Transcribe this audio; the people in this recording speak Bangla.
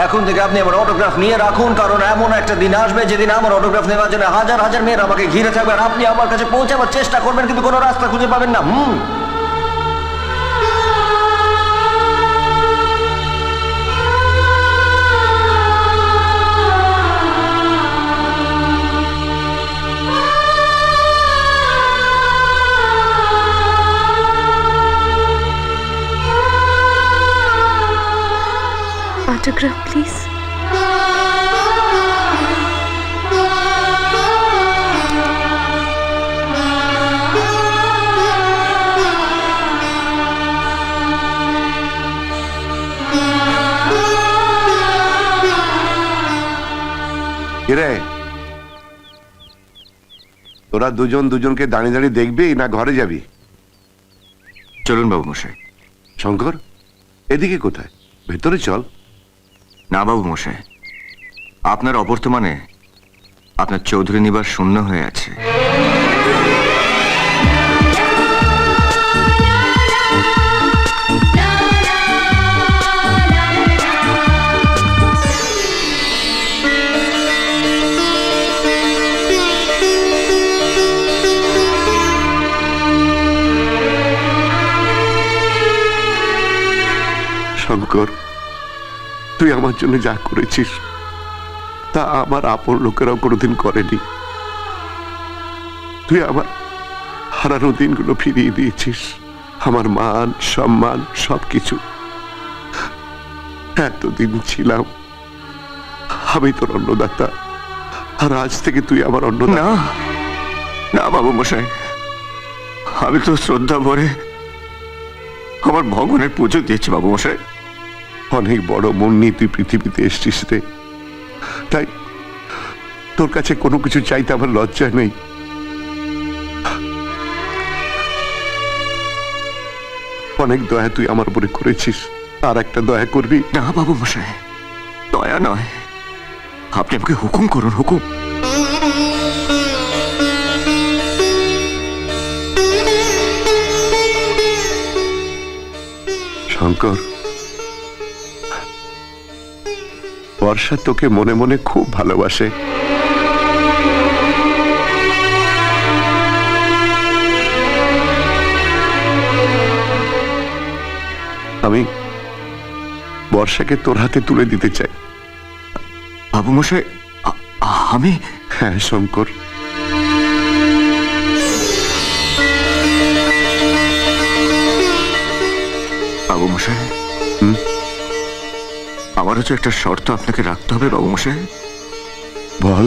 এখন থেকে আপনি আমার অটোগ্রাফ নিয়ে রাখুন, কারণ এমন একটা দিন আসবে যেদিন আমার অটোগ্রাফ নেওয়ার জন্য হাজার হাজার মেয়ের আমাকে ঘিরে থাকবে, আর আপনি আমার কাছে পৌঁছাবার চেষ্টা করবেন কিন্তু কোনো রাস্তা খুঁজে পাবেন না। Autograph, please. কিরে, তোরা দুজন দুজনকে দাঁড়িয়ে দাঁড়িয়ে দেখবি না ঘরে যাবি? চলুন বাবু মশাই। শঙ্কর, এদিকে কোথায়? ভেতরে চল। না বাবু মশাই, আপনার অবর্তমানে আপনার চৌধুরী নিবাস শূন্য হয়ে আছে। শঙ্কর, তুই আমার জন্য যা করেছিস তা আমার আপন লোকেরাও কোনোদিন করেনি। তুই আমার হারানো দিনগুলো ফিরিয়ে দিয়েছিস, আমার মান সম্মান সবকিছু। এতদিন ছিলাম আমি তোর অন্নদাতা, আর আজ থেকে তুই আমার অন্নদাতা। না না বাবু মশাই, আমি তো শ্রদ্ধা ভরে আমার ভগবানের পুজো দিয়েছি বাবু মশাই। অনেক বড় মন নিয়ে তুই পৃথিবীতে এসছিস রে, তাই তোর কাছে কোনো কিছু চাইতে আমার লজ্জা নেই। অনেক দয়া তুই আমার উপরে করেছিস, আর একটা দয়া করবি? না বাবু মশাই, দয়া নয়, আপনি আমাকে হুকুম করুন, হুকুম। শঙ্কর, বর্ষা তোকে মনে মনে খুব ভালোবাসে। আমি বর্ষাকে তোর হাতে তুলে দিতে চাই। বাবু মশাই, আমি? হ্যাঁ শঙ্কর, বাবু মশাই, আমারও তো একটা শর্ত আপনাকে রাখতে হবে বাবু মশাই। বল।